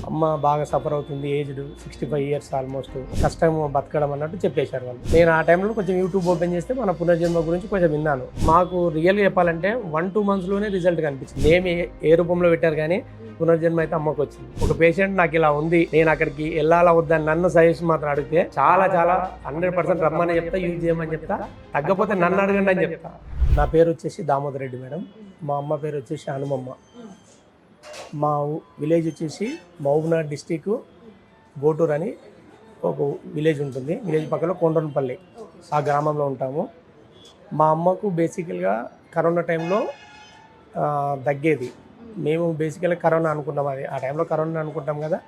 అమ్మ బాగా సఫర్ అవుతుంది, ఏజ్డ్ 65 ఇయర్స్ ఆల్మోస్ట్, కష్టం బతకడం అన్నట్టు చెప్పేశారు వాళ్ళు. నేను ఆ టైంలో కొంచెం యూట్యూబ్ ఓపెన్ చేస్తే మన పునర్జన్మ గురించి కొంచెం విన్నాను. మాకు రియల్గా చెప్పాలంటే 1-2 మంత్స్లోనే రిజల్ట్ కనిపించింది. నేమ్ ఏ రూపంలో పెట్టారు కానీ పునర్జన్మ అయితే అమ్మకు వచ్చింది. ఒక పేషెంట్ నాకు ఇలా ఉంది, నేను అక్కడికి వెళ్ళాలా వద్దని నన్ను సజెషన్ మాత్రం అడిగితే చాలా 100% రమ్మని చెప్తా, యూజ్ చేయమని చెప్తా, తగ్గపోతే నన్ను అడగండి అని చెప్తా. నా పేరు వచ్చేసి దామోదర్ రెడ్డి మేడం, మా అమ్మ పేరు వచ్చేసి హనుమమ్మ. మా విలేజ్ వచ్చేసి మహబూబ్నగర్ డిస్టిక్ గోటూర్ అని ఒక విలేజ్ ఉంటుంది. విలేజ్ పక్కన కొండనపల్లి, ఆ గ్రామంలో ఉంటాము. మా అమ్మకు బేసికల్గా కరోనా టైంలో దగ్గేది. మేము బేసికల్గా కరోనా అనుకున్నాం, అది ఆ టైంలో కరోనా అనుకుంటాం కదా,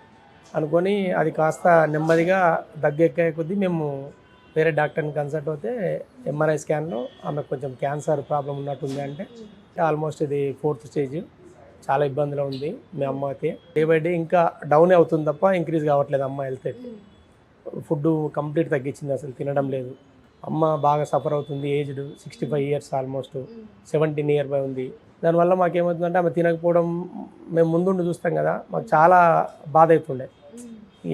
అనుకొని అది కాస్త నెమ్మదిగా దగ్గెక్కే కొద్దీ మేము వేరే డాక్టర్ని కన్సల్ట్ అవుతే ఎంఆర్ఐ స్కాన్లో ఆమెకు కొంచెం క్యాన్సర్ ప్రాబ్లం ఉన్నట్టుంది. అంటే ఆల్మోస్ట్ ఇది 4th స్టేజ్, చాలా ఇబ్బందిలో ఉంది మీ అమ్మ అయితే. డే బై డే ఇంకా డౌన్ అవుతుంది తప్ప ఇంక్రీజ్ కావట్లేదు అమ్మ హెల్త్ అయితే. ఫుడ్ కంప్లీట్ తగ్గించింది, అసలు తినడం లేదు. అమ్మ బాగా సఫర్ అవుతుంది, aged 65 years almost, 17 near by ఉంది. దానివల్ల మాకేమవుతుందంటే ఆమె తినకపోవడం మేము ముందుండి చూస్తాం కదా, మాకు చాలా బాధ అవుతుండే.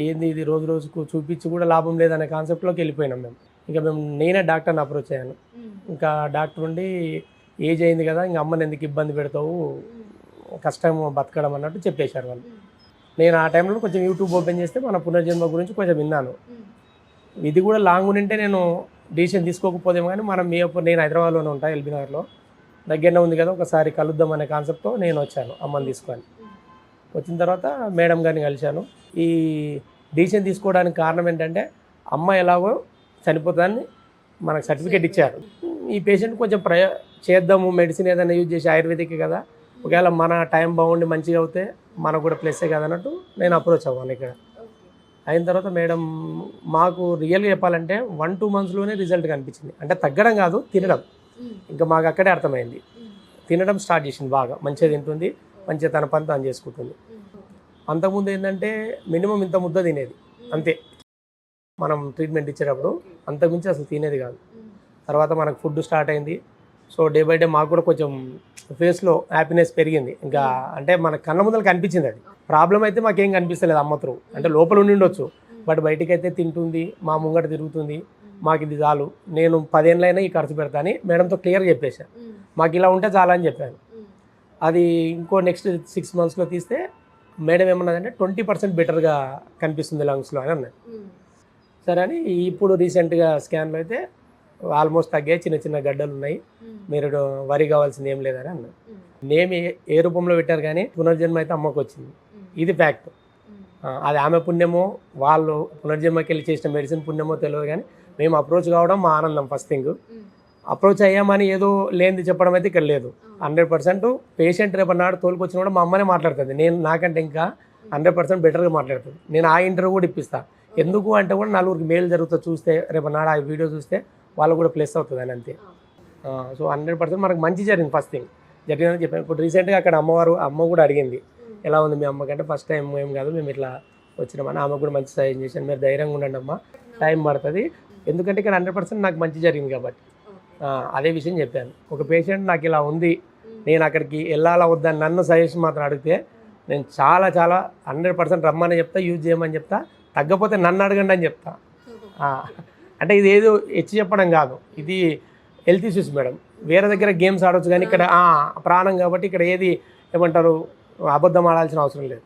ఏంది ఇది రోజు రోజుకు చూపించి కూడా లాభం లేదనే కాన్సెప్ట్లోకి వెళ్ళిపోయినాం మేము. ఇంకా నేనే డాక్టర్ని అప్రోచ్ అయ్యాను. ఇంకా డాక్టర్ ఉండి ఏజ్ అయింది కదా, ఇంకా అమ్మని ఎందుకు ఇబ్బంది పెడతావు, కష్టం బతకడం అన్నట్టు చెప్పేశారు వాళ్ళు. నేను ఆ టైంలో కొంచెం యూట్యూబ్ ఓపెన్ చేస్తే మన పునర్జన్మ గురించి కొంచెం విన్నాను. ఇది కూడా లాంగ్ ఉంటే నేను డిసిషన్ తీసుకోకపోతేమో కానీ నేను హైదరాబాద్లోనే ఉంటాను, ఎల్బీ నగర్లో, దగ్గరనే ఉంది కదా, ఒకసారి కలుద్దాం అనే కాన్సెప్ట్తో నేను వచ్చాను అమ్మని తీసుకొని. వచ్చిన తర్వాత మేడం గారిని కలిశాను. ఈ డిసిషన్ తీసుకోవడానికి కారణం ఏంటంటే అమ్మ ఎలాగో చనిపోతుందని మనకు సర్టిఫికేట్ ఇచ్చారు. ఈ పేషెంట్ కొంచెం చేద్దాము, మెడిసిన్ ఏదైనా యూజ్ చేసి, ఆయుర్వేదిక్ కదా, ఒకవేళ మన టైం బాగుండి మంచిగా అవుతే మనకు కూడా ప్లస్సే కదా అన్నట్టు నేను అప్రోచ్ అవ్వాను. ఇక్కడ అయిన తర్వాత మేడం మాకు రియల్గా చెప్పాలంటే 1-2 మంత్స్లోనే రిజల్ట్ కనిపించింది. అంటే తగ్గడం కాదు, తినడం. ఇంకా మాకు అక్కడే అర్థమైంది. తినడం స్టార్ట్ చేసింది, బాగా మంచిగా తింటుంది, మంచిగా తన పని తాను చేసుకుంటుంది. అంతకుముందు ఏంటంటే మినిమం ఇంత ముద్ద తినేది అంతే, మనం ట్రీట్మెంట్ ఇచ్చేటప్పుడు అంతకుమించి అసలు తినేది కాదు. తర్వాత మనకు ఫుడ్ స్టార్ట్ అయింది. సో డే బై డే మాకు కూడా కొంచెం ఫేస్లో హ్యాపీనెస్ పెరిగింది. ఇంకా అంటే మన కళ్ళ ముందర కనిపించింది. అది ప్రాబ్లం అయితే మాకేం కనిపిస్తలేదు అమ్మ త్రూ, అంటే లోపల ఉండి ఉండొచ్చు, బట్ బయటికి అయితే తింటుంది, మా ముంగట తిరుగుతుంది, మాకు ఇది చాలు, నేను 10 ఏళ్ళైనా ఈ ఖర్చు పెడతా అని మేడంతో క్లియర్గా చెప్పేశాను. మాకు ఇలా ఉంటే చాలా అని చెప్పాను. అది ఇంకో నెక్స్ట్ 6 మంత్స్లో తీస్తే మేడం ఏమన్నదంటే 20% బెటర్గా కనిపిస్తుంది లంగ్స్లో అని అన్నది. సరే అని ఇప్పుడు రీసెంట్గా స్కాన్లో అయితే ఆల్మోస్ట్ తగ్గాయి, చిన్న చిన్న గడ్డలు ఉన్నాయి, మీరు వరి కావాల్సింది ఏం లేదని అన్నది. నేమ్ ఏ రూపంలో పెట్టారు కానీ పునర్జన్మ అయితే అమ్మకు వచ్చింది, ఇది ఫ్యాక్ట్. అది ఆమె పుణ్యమో వాళ్ళు పునర్జన్మకి వెళ్ళి చేసిన మెడిసిన్ పుణ్యమో తెలియదు, కానీ మేము అప్రోచ్ కావడం మా ఆనందం. ఫస్ట్ థింగ్ అప్రోచ్ అయ్యామని ఏదో లేనిది చెప్పడం అయితే ఇక్కడ లేదు. 100% పేషెంట్ రేపు నాడు తోలుకొచ్చిన కూడా మా అమ్మనే మాట్లాడుతుంది, నేను నాకంటే ఇంకా 100% బెటర్గా మాట్లాడుతుంది. నేను ఆ ఇంటర్వ్యూ కూడా ఇప్పిస్తాను. ఎందుకు అంటే కూడా నలుగురికి మేలు జరుగుతుంది చూస్తే, రేపు నాడు ఆ వీడియో చూస్తే వాళ్ళు కూడా ప్లస్ అవుతుంది అని అంతే. సో 100% మనకు మంచి జరిగింది. ఫస్ట్ థింగ్ జరిగిందని చెప్పాను. ఇప్పుడు రీసెంట్గా అక్కడ అమ్మ కూడా అడిగింది ఎలా ఉంది మీ అమ్మకంటే, ఫస్ట్ టైం ఏం కాదు మేము ఇట్లా వచ్చినామని ఆమె కూడా మంచి సహాయం చేశాను. మీరు ధైర్యంగా ఉండండి అమ్మ, టైం పడుతుంది, ఎందుకంటే ఇక్కడ 100% నాకు మంచి జరిగింది కాబట్టి అదే విషయం చెప్పాను. ఒక పేషెంట్ నాకు ఇలా ఉంది, నేను అక్కడికి వెళ్ళాలా వద్దని నన్ను సజెషన్ మాత్రం అడిగితే నేను చాలా 100% రమ్మని చెప్తా, యూజ్ చేయమని చెప్తా, తగ్గపోతే నన్ను అడగండి అని చెప్తా. అంటే ఇది ఏదో చెప్పడం కాదు, ఇది హెల్త్ ఇష్యూస్ మేడం. వేరే దగ్గర గేమ్స్ ఆడవచ్చు కానీ ఇక్కడ ప్రాణం కాబట్టి ఇక్కడ ఏది ఏమంటారు అబద్ధం ఆడాల్సిన అవసరం లేదు.